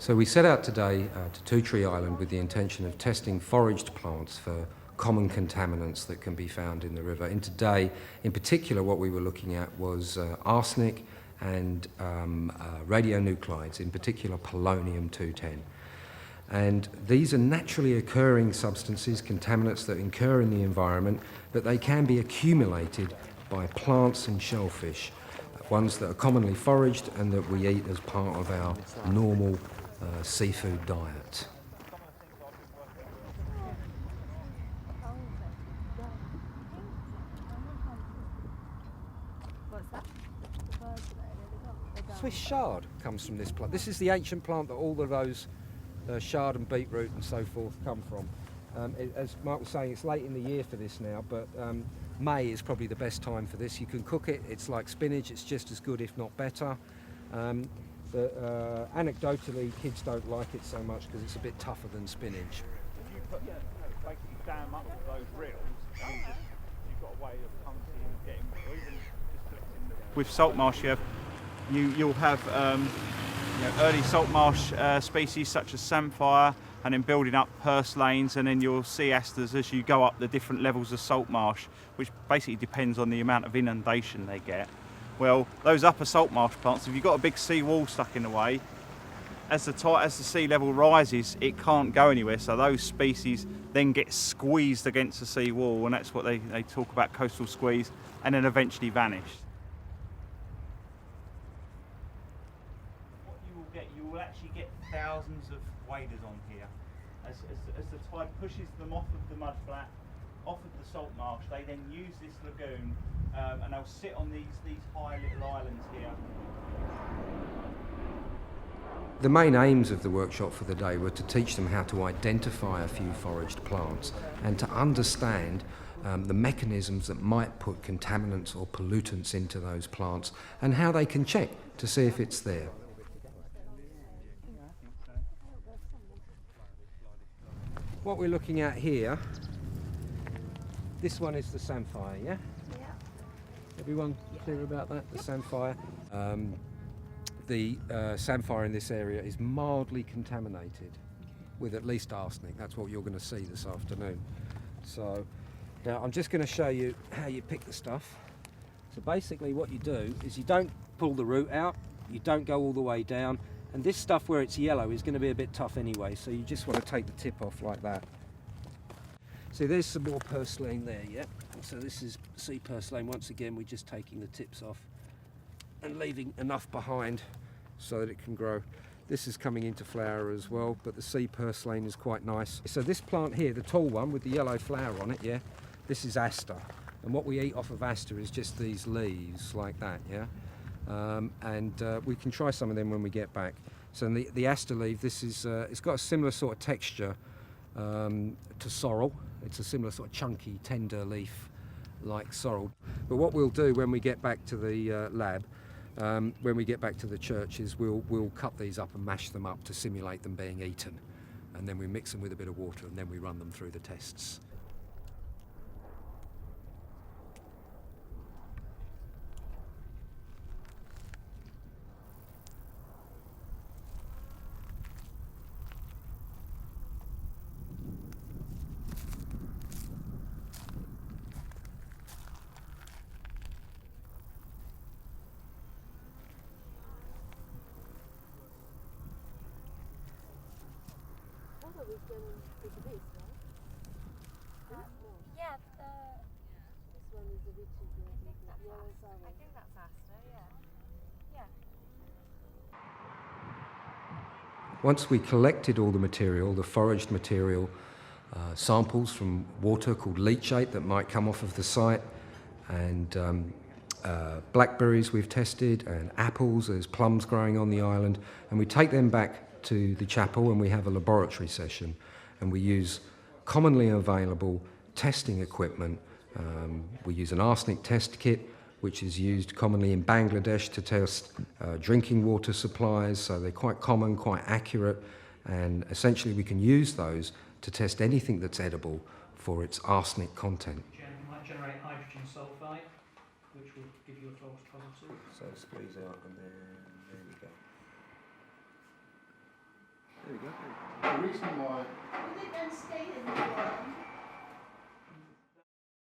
So we set out today to Two Tree Island with the intention of testing foraged plants for common contaminants that can be found in the river. And today, in particular, what we were looking at was arsenic and radionuclides, in particular polonium-210. And these are naturally occurring substances, contaminants that occur in the environment, but they can be accumulated by plants and shellfish, ones that are commonly foraged and that we eat as part of our normal seafood diet. Swiss chard comes from this plant. This is the ancient plant that all of those chard and beetroot and so forth come from. As Marc was saying, it's late in the year for this now, but May is probably the best time for this. You can cook it, it's like spinach, it's just as good if not better. But anecdotally, kids don't like it so much because it's a bit tougher than spinach. If you put basically dam up with those reels, you've got a way of pumping and getting, or even just collecting them. With salt marsh, you'll have early salt marsh species such as samphire, and then building up purslanes, and then you'll see asters as you go up the different levels of salt marsh, which basically depends on the amount of inundation they get. Well, those upper salt marsh plants, if you've got a big sea wall stuck in the way, as the sea level rises, it can't go anywhere, so those species then get squeezed against the sea wall, and that's what they talk about, coastal squeeze, and then eventually vanish. What you will actually get thousands of waders on here. As the tide pushes them off of the mudflat, off of the salt marsh, they then use this lagoon and they'll sit on these high little islands here. The main aims of the workshop for the day were to teach them how to identify a few foraged plants and to understand the mechanisms that might put contaminants or pollutants into those plants and how they can check to see if it's there. What we're looking at here, this one is the samphire, yeah? Yeah. Everyone clear about that, the samphire? The samphire in this area is mildly contaminated with at least arsenic. That's what you're going to see this afternoon. So now I'm just going to show you how you pick the stuff. So basically what you do is you don't pull the root out, you don't go all the way down, and this stuff where it's yellow is going to be a bit tough anyway, so you just want to take the tip off like that. So there's some more purslane there, yeah? So this is sea purslane. Once again, we're just taking the tips off and leaving enough behind so that it can grow. This is coming into flower as well, but the sea purslane is quite nice. So this plant here, the tall one with the yellow flower on it, yeah? This is aster. And what we eat off of aster is just these leaves like that, yeah? We can try some of them when we get back. So the aster leaf, this is it's got a similar sort of texture to sorrel. It's a similar sort of chunky, tender leaf like sorrel. But what we'll do when we get back to the lab, when we get back to the church, is we'll cut these up and mash them up to simulate them being eaten, and then we mix them with a bit of water and then we run them through the tests. Yeah, this one is a bit yellow sour. I think that's aster, yeah. Once we collected all the material, the foraged material, samples from water called leachate that might come off of the site, and blackberries we've tested, and apples, there's plums growing on the island, and we take them back to the chapel and we have a laboratory session, and we use commonly available testing equipment. We use an arsenic test kit, which is used commonly in Bangladesh to test drinking water supplies, so they're quite common, quite accurate, and essentially we can use those to test anything that's edible for its arsenic content. You might generate hydrogen sulfide, which will give you a false positive. So squeeze out and then there we go. The reason why Will it then stay in the ground?